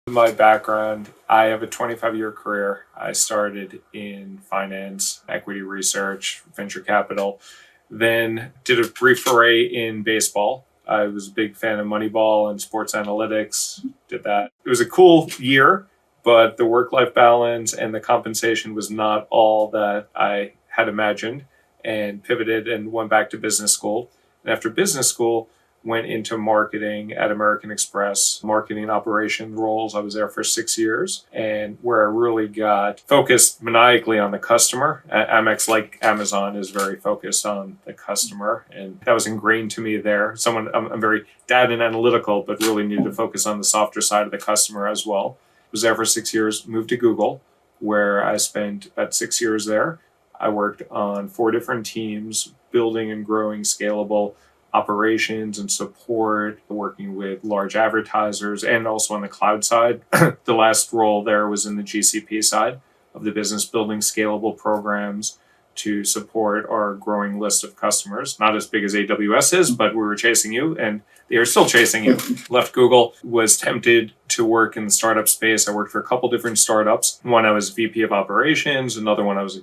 My background, I have a 25-year career. I started in finance, equity research, venture capital, then did a brief foray in baseball. I was a big fan of Moneyball and sports analytics, did that. It was a cool year, but the work-life balance and the compensation was not all that I had imagined, and pivoted and went back to business school. And after business school, went into marketing at American Express, marketing operation roles. I was there for 6 years, and where I really got focused maniacally on the customer. Amex, like Amazon, is very focused on the customer, and that was ingrained to me there. I'm very data and analytical, but really needed to focus on the softer side of the customer as well. Was there for 6 years, moved to Google, where I spent about 6 years there. I worked on 4 different teams, building and growing scalable operations and support, working with large advertisers, and also on the cloud side. The last role there was in the GCP side of the business, building scalable programs to support our growing list of customers. Not as big as AWS is, but we were chasing you, and they are still chasing you. Left Google, was tempted to work in the startup space. I worked for a couple different startups. One, I was VP of operations. Another one, I was a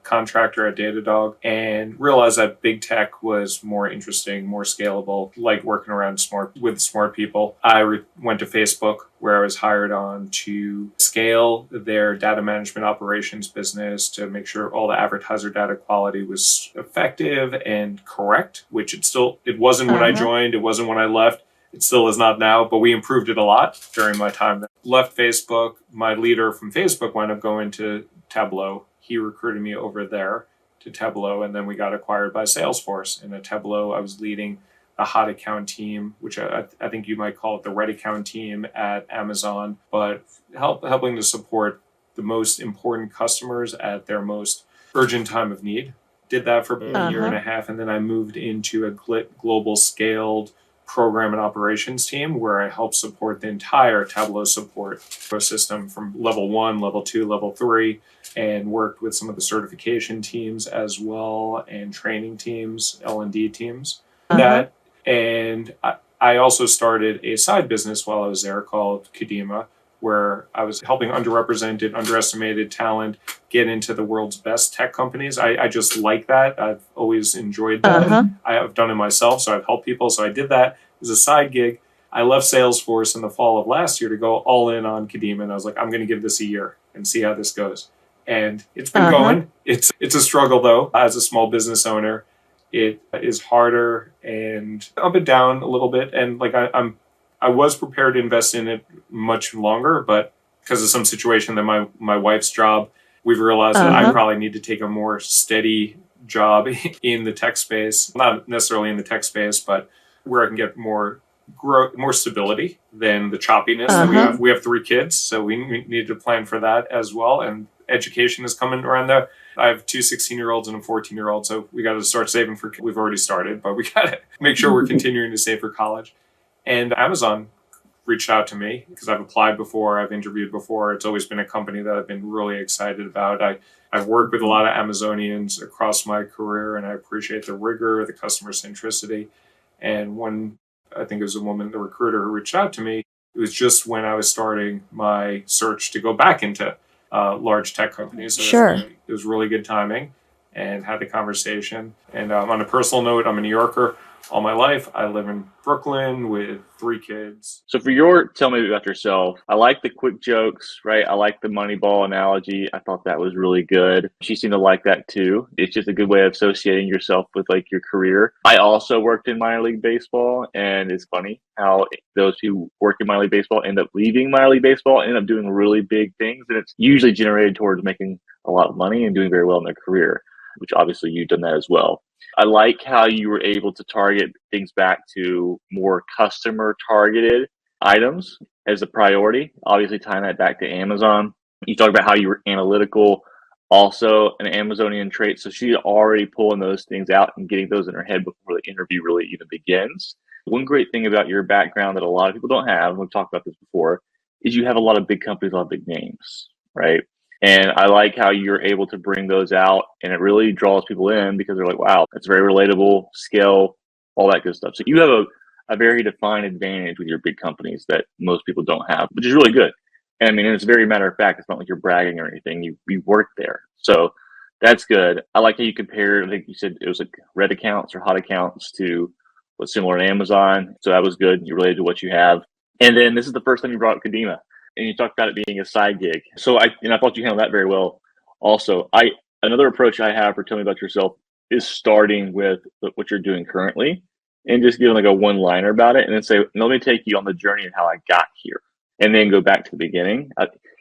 contractor at Datadog, and realized that big tech was more interesting, more scalable, like working around with smart people. I went to Facebook, where I was hired on to scale their data management operations business to make sure all the advertiser data quality was effective and correct, which it wasn't when I joined, it wasn't when I left. It still is not now, but we improved it a lot during my time there. Left Facebook. My leader from Facebook wound up going to Tableau. He recruited me over there to Tableau, and then we got acquired by Salesforce. And at Tableau, I was leading a hot account team, which I think you might call it the red account team at Amazon, but helping to support the most important customers at their most urgent time of need. Did that for about a year and a half, and then I moved into a global scaled program and operations team where I help support the entire Tableau support ecosystem from level 1, level 2, level 3, and worked with some of the certification teams as well, and training teams, L&D teams. That, and I also started a side business while I was there called Kadima, where I was helping underrepresented, underestimated talent get into the world's best tech companies. I just like that. I've always enjoyed that. I have done it myself, so I've helped people. So I did that as a side gig. I left Salesforce in the fall of last year to go all in on Kadima, and I was like, I'm going to give this a year and see how this goes. And it's been going. It's a struggle, though, as a small business owner. It is harder and up and down a little bit. And like I was prepared to invest in it much longer, but because of some situation that my wife's job, we've realized that I probably need to take a more steady job in the tech space, not necessarily in the tech space, but where I can get more growth, more stability than the choppiness that we have. We have 3 kids, so we need to plan for that as well. And education is coming around there. I have 2 16-year-olds and a 14-year-old, so we got to start saving for. We've already started, but we got to make sure we're continuing to save for college. And Amazon reached out to me because I've applied before, I've interviewed before. It's always been a company that I've been really excited about. I've worked with a lot of Amazonians across my career, and I appreciate the rigor, the customer centricity. And when I think it was a woman, the recruiter, who reached out to me, it was just when I was starting my search to go back into large tech companies. So it was really good timing, and had the conversation. And on a personal note, I'm a New Yorker all my life. I live in Brooklyn with 3 kids. So tell me about yourself. I like the quick jokes, right? I like the Moneyball analogy. I thought that was really good. She seemed to like that too. It's just a good way of associating yourself with like your career. I also worked in minor league baseball, and it's funny how those who work in minor league baseball end up leaving minor league baseball, end up doing really big things. And it's usually generated towards making a lot of money and doing very well in their career, which obviously you've done that as well. I like how you were able to target things back to more customer targeted items as a priority. Obviously, tying that back to Amazon. You talk about how you were analytical, also an Amazonian trait. So she's already pulling those things out and getting those in her head before the interview really even begins. One great thing about your background that a lot of people don't have, and we've talked about this before, is you have a lot of big companies, a lot of big names, right? And I like how you're able to bring those out, and it really draws people in because they're like, wow, that's very relatable, skill, all that good stuff. So you have a very defined advantage with your big companies that most people don't have, which is really good. And I mean, it's a very matter of fact. It's not like you're bragging or anything. You work there, so that's good. I like how you compared. I think you said it was like red accounts or hot accounts to what's similar to Amazon. So that was good. You related to what you have. And then this is the first time you brought up Kadima, and you talked about it being a side gig. So I thought you handled that very well. Also, another approach I have for telling about yourself is starting with what you're doing currently, and just giving like a one liner about it, and then say, "Let me take you on the journey of how I got here," and then go back to the beginning.